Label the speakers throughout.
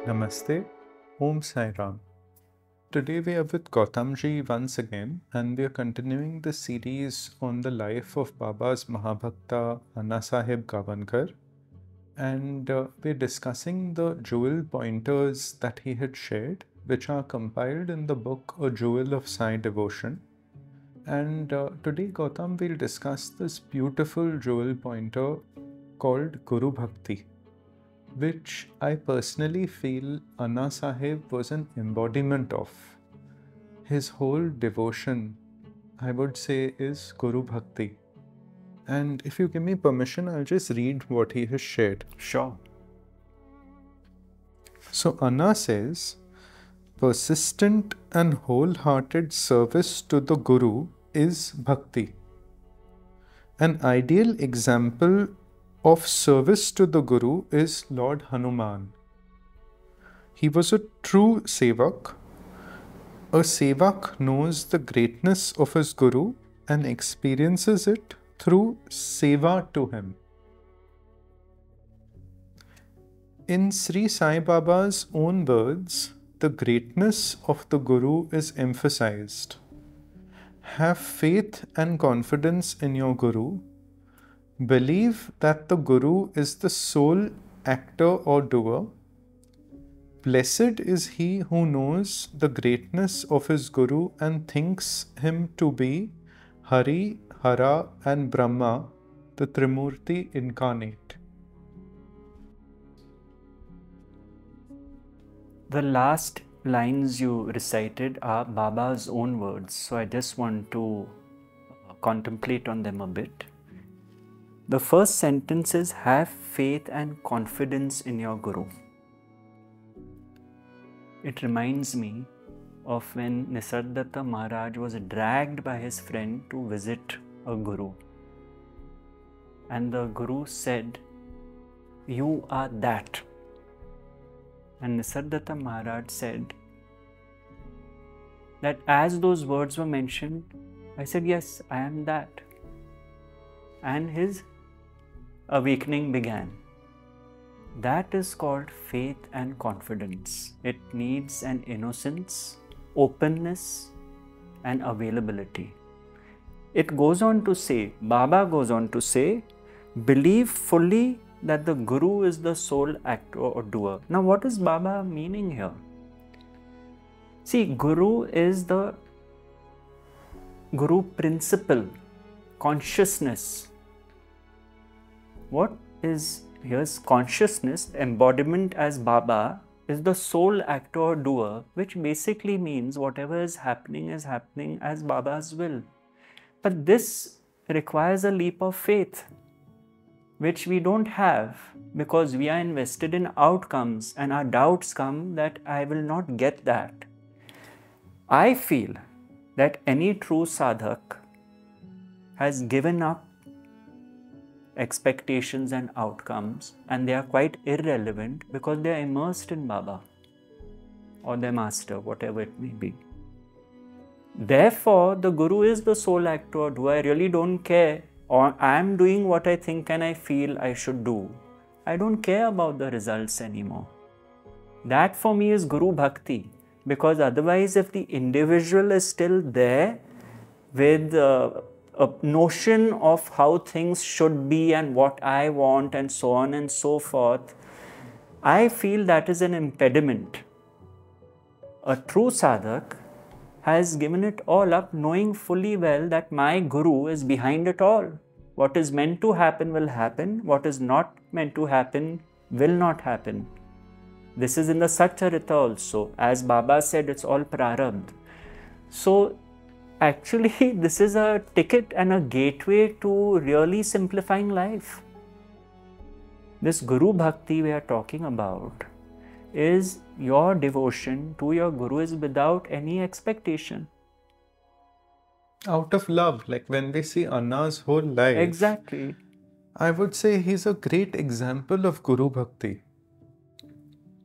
Speaker 1: Namaste, Om Sai Ram. Today we are with Gautamji once again, and we are continuing the series on the life of Baba's Mahabhakta Anna Sahib Gavankar, and we're discussing the jewel pointers that he had shared, which are compiled in the book A Jewel of Sai Devotion. And today, Gautam, we'll discuss this beautiful jewel pointer called Guru Bhakti, which I personally feel Anna Sahib was an embodiment of. His whole devotion, I would say, is Guru Bhakti. And if you give me permission, I'll just read what he has shared.
Speaker 2: Sure.
Speaker 1: So Anna says, persistent and wholehearted service to the Guru is Bhakti. An ideal example of service to the Guru is Lord Hanuman. He was a true Sevak. A Sevak knows the greatness of his Guru and experiences it through Seva to him. In Sri Sai Baba's own words, the greatness of the Guru is emphasized. Have faith and confidence in your Guru. Believe that the Guru is the sole actor or doer. Blessed is he who knows the greatness of his Guru and thinks him to be Hari, Hara and Brahma, the Trimurti incarnate.
Speaker 2: The last lines you recited are Baba's own words, so I just want to contemplate on them a bit. The first sentence is, have faith and confidence in your Guru. It reminds me of when Nisargadatta Maharaj was dragged by his friend to visit a Guru. And the Guru said, you are that. And Nisargadatta Maharaj said that as those words were mentioned, I said, yes, I am that. And his awakening began. That is called faith and confidence. It needs an innocence, openness, and availability. It goes on to say, Baba goes on to say, believe fully that the Guru is the sole actor or doer. Now, what is Baba meaning here? See, Guru is the Guru principle, consciousness. What is here's consciousness, embodiment as Baba, is the sole actor or doer, which basically means whatever is happening as Baba's will. But this requires a leap of faith, which we don't have because we are invested in outcomes and our doubts come that I will not get that. I feel that any true sadhak has given up expectations and outcomes, and they are quite irrelevant because they are immersed in Baba or their master, whatever it may be. Therefore, the Guru is the sole actor. Do I really don't care? Or I am doing what I think and I feel I should do. I don't care about the results anymore. That for me is Guru Bhakti, because otherwise if the individual is still there with a notion of how things should be and what I want and so on and so forth, I feel that is an impediment. A true sadhak has given it all up, knowing fully well that my Guru is behind it all. What is meant to happen will happen. What is not meant to happen will not happen. This is in the Satcharita also. As Baba said, it's all prarabdha. So, actually, this is a ticket and a gateway to really simplifying life. This Guru Bhakti we are talking about is your devotion to your Guru is without any expectation.
Speaker 1: Out of love, like when we see Anna's whole life.
Speaker 2: Exactly.
Speaker 1: I would say he's a great example of Guru Bhakti.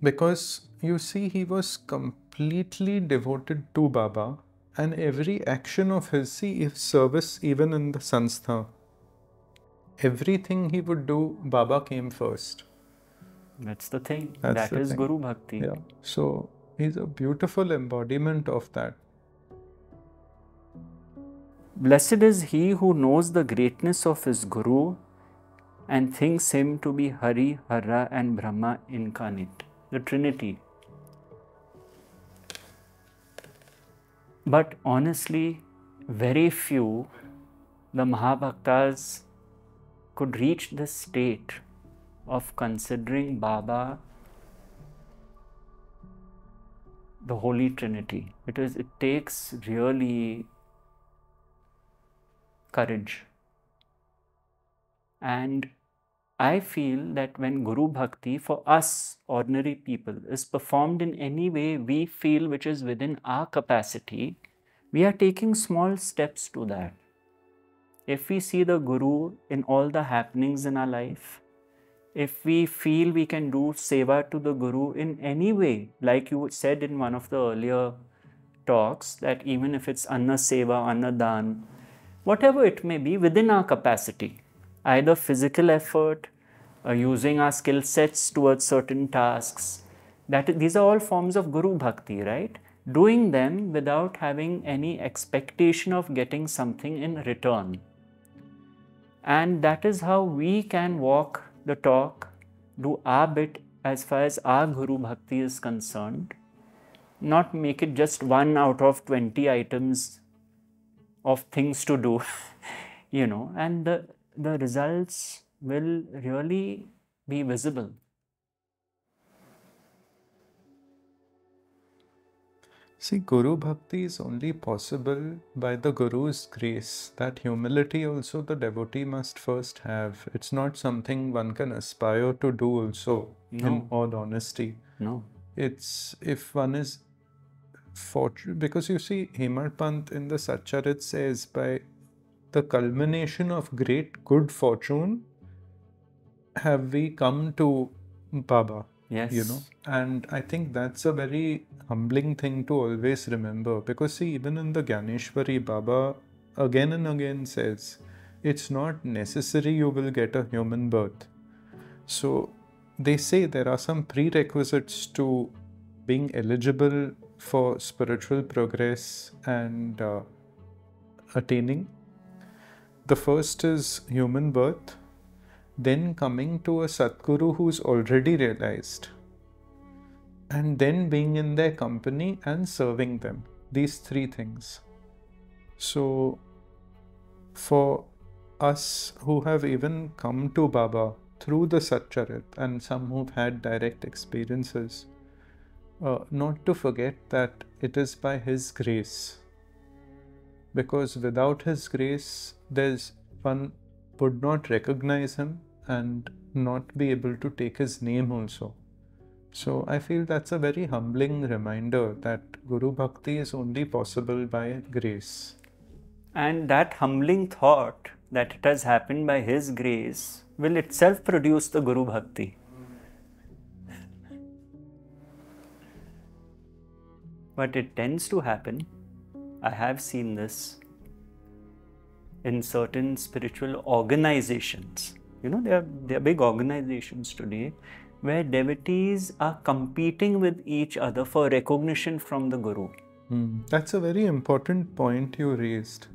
Speaker 1: Because you see, he was completely devoted to Baba. And every action of his, see, his service even in the Sanstha, everything he would do, Baba came first.
Speaker 2: That's the thing.
Speaker 1: That's
Speaker 2: That
Speaker 1: the
Speaker 2: is
Speaker 1: thing.
Speaker 2: Guru Bhakti.
Speaker 1: Yeah. So he's a beautiful embodiment of that.
Speaker 2: Blessed is he who knows the greatness of his Guru and thinks him to be Hari, Hara and Brahma incarnate, the Trinity. But honestly, very few, the Mahabhaktas, could reach this state of considering Baba the Holy Trinity. It takes really courage. And I feel that when Guru Bhakti for us ordinary people is performed in any way we feel which is within our capacity, we are taking small steps to that. If we see the Guru in all the happenings in our life, if we feel we can do seva to the Guru in any way, like you said in one of the earlier talks, that even if it's Anna Seva, Anna Dan, whatever it may be within our capacity, either physical effort, using our skill sets towards certain tasks, these are all forms of Guru Bhakti, right? Doing them without having any expectation of getting something in return. And that is how we can walk the talk, do our bit as far as our Guru Bhakti is concerned, not make it just 1 out of 20 items of things to do, and the results will really be visible.
Speaker 1: See, Guru Bhakti is only possible by the Guru's grace. That humility also the devotee must first have. It's not something one can aspire to do also, in all honesty.
Speaker 2: No.
Speaker 1: It's if one is fortunate, because you see, Hemad Pant in the Satcharit says, by the culmination of great good fortune have we come to Baba.
Speaker 2: Yes.
Speaker 1: And I think that's a very humbling thing to always remember, because see, even in the Gyaneshwari, Baba again and again says, it's not necessary you will get a human birth. So they say there are some prerequisites to being eligible for spiritual progress and attaining. The first is human birth, then coming to a Satguru who's already realized, and then being in their company and serving them. These 3 things. So for us who have even come to Baba through the Satcharit, and some who've had direct experiences, not to forget that it is by His grace. Because without His grace, one would not recognize Him and not be able to take His name also. So I feel that's a very humbling reminder that Guru Bhakti is only possible by grace.
Speaker 2: And that humbling thought that it has happened by His grace will itself produce the Guru Bhakti. But it tends to happen, I have seen this, in certain spiritual organizations. There are big organizations today where devotees are competing with each other for recognition from the Guru.
Speaker 1: That's a very important point you raised.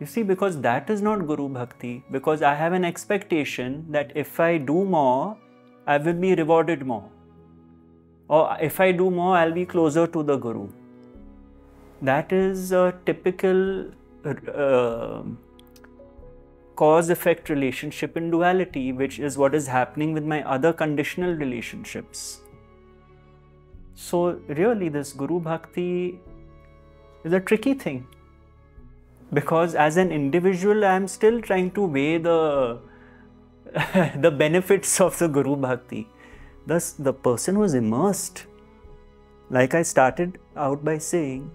Speaker 2: You see, because that is not Guru Bhakti, because I have an expectation that if I do more, I will be rewarded more. Or if I do more, I'll be closer to the Guru. That is a typical cause-effect relationship in duality, which is what is happening with my other conditional relationships. So really, this Guru Bhakti is a tricky thing, because as an individual, I am still trying to weigh the benefits of the Guru Bhakti. Thus, the person who is immersed, like I started out by saying,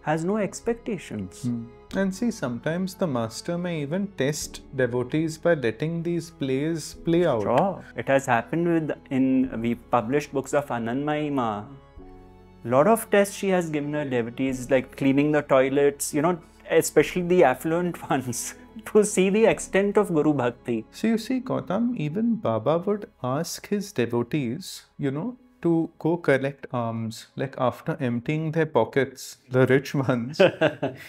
Speaker 2: has no expectations.
Speaker 1: And see, sometimes the master may even test devotees by letting these plays play out.
Speaker 2: Sure. It has happened we published books of Anandamayi Ma. Lot of tests she has given her devotees, like cleaning the toilets, especially the affluent ones, to see the extent of Guru Bhakti.
Speaker 1: So you see, Gautam, even Baba would ask his devotees, to go collect alms. Like after emptying their pockets, the rich ones,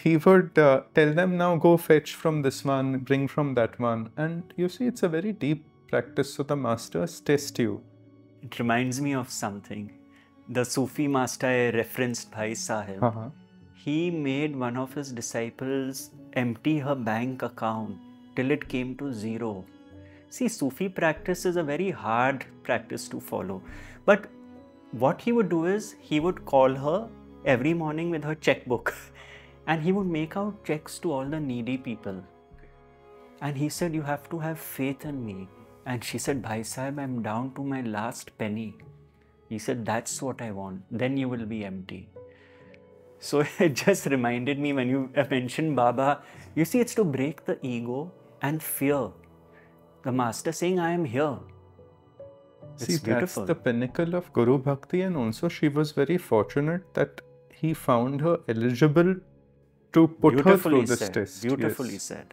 Speaker 1: he would tell them, now go fetch from this one, bring from that one. And you see, it's a very deep practice. So the masters test you.
Speaker 2: It reminds me of something. The Sufi master I referenced, Bhai Sahib, he made one of his disciples empty her bank account till it came to zero. See, Sufi practice is a very hard practice to follow. But what he would do is, he would call her every morning with her checkbook and he would make out checks to all the needy people. And he said, you have to have faith in me. And she said, Bhai Sahib, I'm down to my last penny. He said, that's what I want. Then you will be empty. So it just reminded me when you mentioned Baba, you see, it's to break the ego and fear. The master saying, I am here.
Speaker 1: See, that's the pinnacle of Guru Bhakti, and also she was very fortunate that he found her eligible to put her through this test.
Speaker 2: Beautifully said.